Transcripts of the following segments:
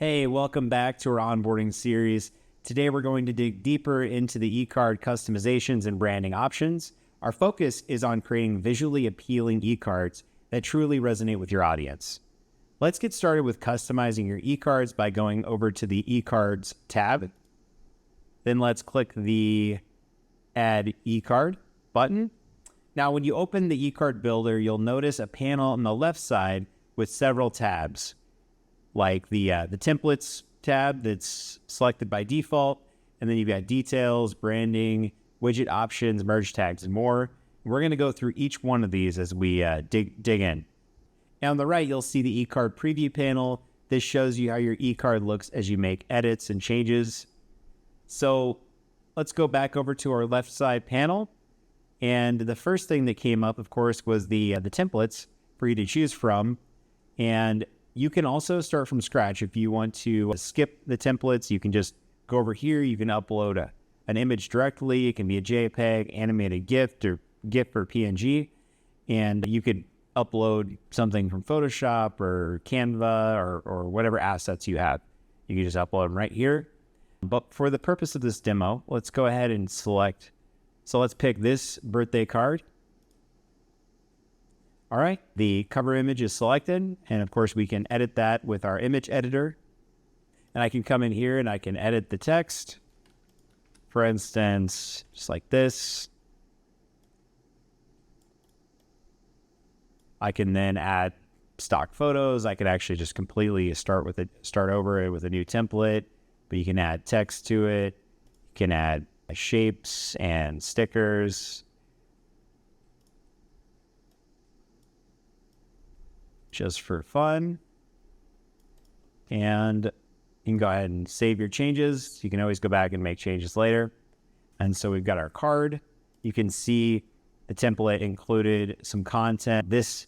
Hey, welcome back to our onboarding series. Today we're going to dig deeper into the eCard customizations and branding options. Our focus is on creating visually appealing eCards that truly resonate with your audience. Let's get started with customizing your eCards by going over to the eCards tab. Then let's click the Add eCard button. Now, when you open the eCard builder, you'll notice a panel on the left side with several tabs, like the templates tab that's selected by default, and then you've got details, branding, widget options, merge tags, and more. We're going to go through each one of these as we dig in. Now on the right, you'll see the eCard preview panel. This shows you how your eCard looks as you make edits and changes. So let's go back over to our left side panel. And the first thing that came up, of course, was the templates for you to choose from. And you can also start from scratch. If you want to skip the templates, you can just go over here. You can upload an image directly. It can be a JPEG, animated GIF, or PNG. And you could upload something from Photoshop or Canva or whatever assets you have. You can just upload them right here. But for the purpose of this demo, let's go ahead and select. So let's pick this birthday card. All right, the cover image is selected, and of course we can edit that with our image editor. And I can come in here and I can edit the text. For instance, just like this. I can then add stock photos. I could actually just completely start over with a new template, but you can add text to it. You can add shapes and stickers. Just for fun. And you can go ahead and save your changes. You can always go back and make changes later. And so we've got our card. You can see the template included some content. This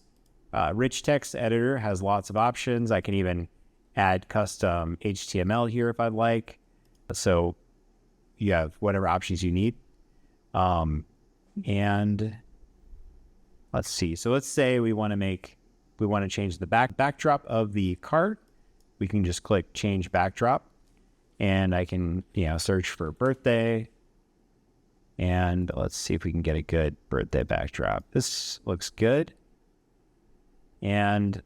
rich text editor has lots of options. I can even add custom HTML here if I'd like. So you have whatever options you need. And let's see. So let's say we want to change the backdrop of the card. We can just click change backdrop, and I can, search for birthday. And let's see if we can get a good birthday backdrop. This looks good. And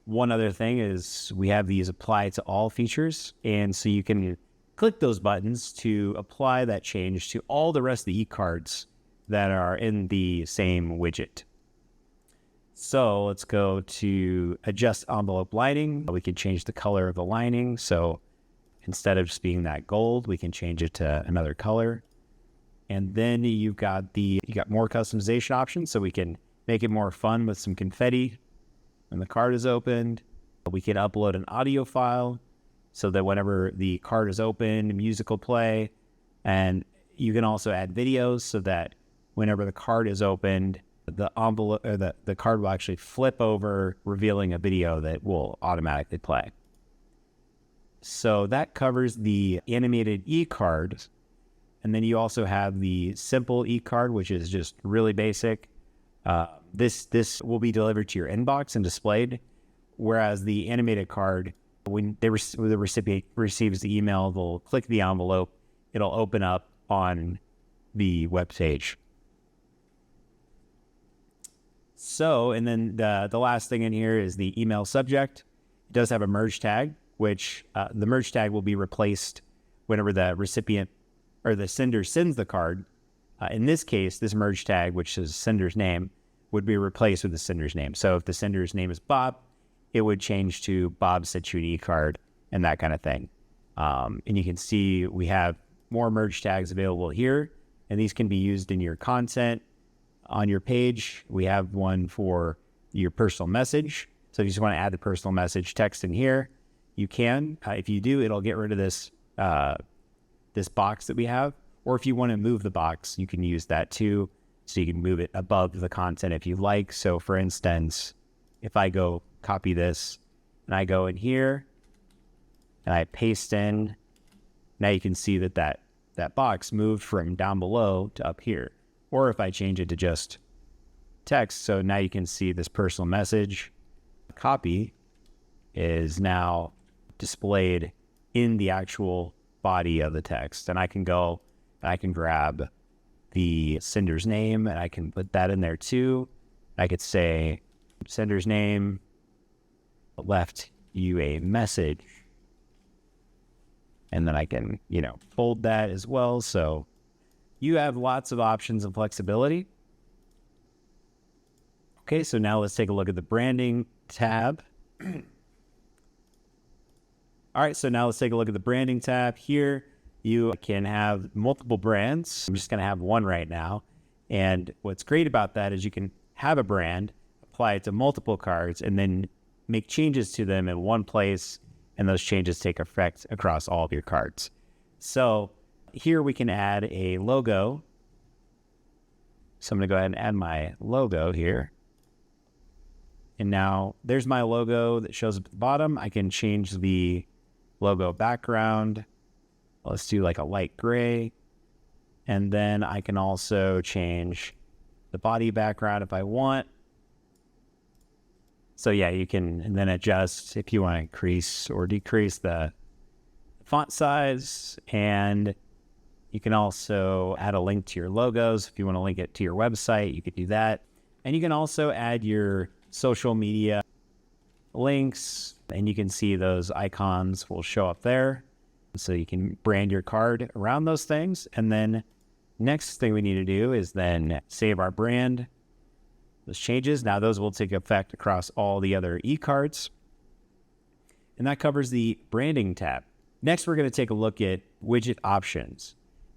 one other thing is we have these apply to all features. And so you can click those buttons to apply that change to all the rest of the eCards that are in the same widget. So let's go to adjust envelope lining. We can change the color of the lining. So instead of just being that gold, we can change it to another color. And then you got more customization options. So we can make it more fun with some confetti when the card is opened. We can upload an audio file so that whenever the card is opened, music will play. And you can also add videos so that whenever the card is opened, the envelope or the card will actually flip over, revealing a video that will automatically play. So that covers the animated eCard. And then you also have the simple eCard, which is just really basic. This will be delivered to your inbox and displayed, whereas the animated card, when the recipient receives the email, they'll click the envelope. It'll open up on the web page. So, and then the last thing in here is the email subject. It does have a merge tag, which the merge tag will be replaced whenever the recipient or the sender sends the card. In this case, this merge tag, which is sender's name, would be replaced with the sender's name. So if the sender's name is Bob, it would change to Bob sent you an eCard and that kind of thing. And you can see we have more merge tags available here, and these can be used in your content. On your page, we have one for your personal message. So if you just want to add the personal message text in here, you can. If you do, it'll get rid of this box that we have. Or if you want to move the box, you can use that too. So you can move it above the content if you like. So for instance, if I go copy this and I go in here and I paste in, now you can see that box moved from down below to up here. Or if I change it to just text, so now you can see this personal message, copy, is now displayed in the actual body of the text. And I can go and I can grab the sender's name and I can put that in there too. I could say sender's name left you a message, and then I can, fold that as well. So you have lots of options and flexibility. Okay, so now let's take a look at the branding tab. All right, so now let's take a look at the branding tab. Here, you can have multiple brands. I'm just going to have one right now. And what's great about that is you can have a brand, apply it to multiple cards, and then make changes to them in one place, and those changes take effect across all of your cards. So here we can add a logo. So I'm going to go ahead and add my logo here. And now there's my logo that shows up at the bottom. I can change the logo background. Let's do like a light gray. And then I can also change the body background if I want. So yeah, you can then adjust if you want to increase or decrease the font size. And you can also add a link to your logos. If you want to link it to your website, you could do that. And you can also add your social media links, and you can see those icons will show up there. So you can brand your card around those things. And then next thing we need to do is then save our brand. Those changes, now those will take effect across all the other eCards. And that covers the branding tab. Next, we're going to take a look at widget options.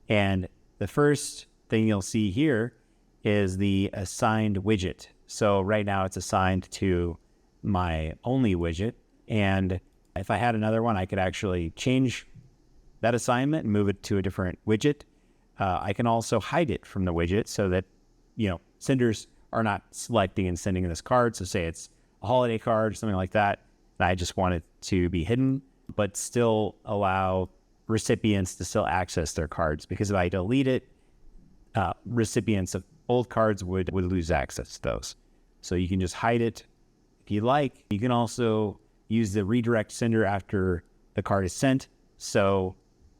And the first thing you'll see here is the assigned widget. So right now it's assigned to my only widget. And if I had another one, I could actually change that assignment and move it to a different widget. I can also hide it from the widget so that, senders are not selecting and sending this card. So say it's a holiday card or something like that, and I just want it to be hidden, but still allow recipients to still access their cards. Because if I delete it, recipients of old cards would lose access to those. So you can just hide it if you like. You can also use the redirect sender after the card is sent. So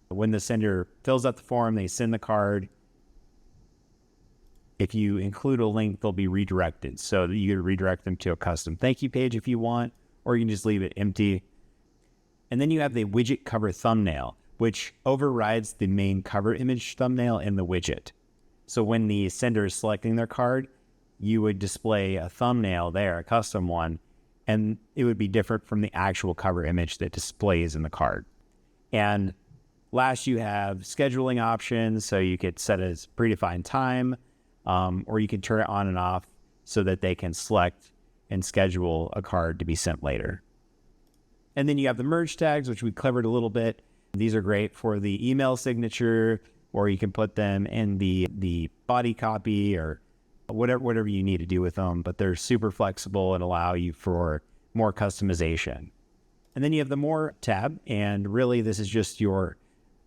when the sender fills out the form, they send the card. If you include a link, they'll be redirected. So you can redirect them to a custom thank you page if you want, or you can just leave it empty. And then you have the widget cover thumbnail, which overrides the main cover image thumbnail in the widget. So when the sender is selecting their card, you would display a thumbnail there, a custom one, and it would be different from the actual cover image that displays in the card. And last, you have scheduling options. So you could set a predefined time, or you can turn it on and off so that they can select and schedule a card to be sent later. And then you have the merge tags, which we covered a little bit. These are great for the email signature, or you can put them in the body copy or whatever you need to do with them, but they're super flexible and allow you for more customization. And then you have the More tab, and really this is just your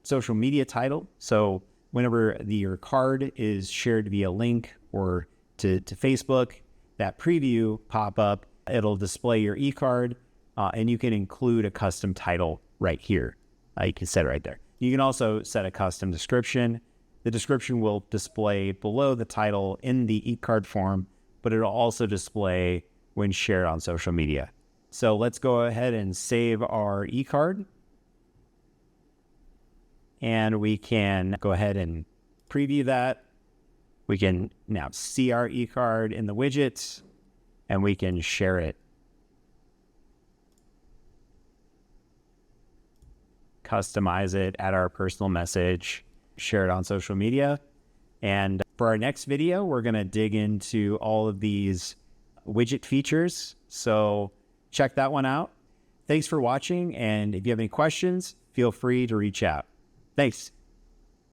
social media title. So whenever your card is shared via link or to Facebook, that preview pop-up, it'll display your eCard, and you can include a custom title right here. You can set it right there. You can also set a custom description. The description will display below the title in the eCard form, but it'll also display when shared on social media. So let's go ahead and save our eCard. And we can go ahead and preview that. We can now see our eCard in the widgets, and we can share it. Customize it, add our personal message, share it on social media. And for our next video, we're going to dig into all of these widget features. So check that one out. Thanks for watching. And if you have any questions, feel free to reach out. Thanks.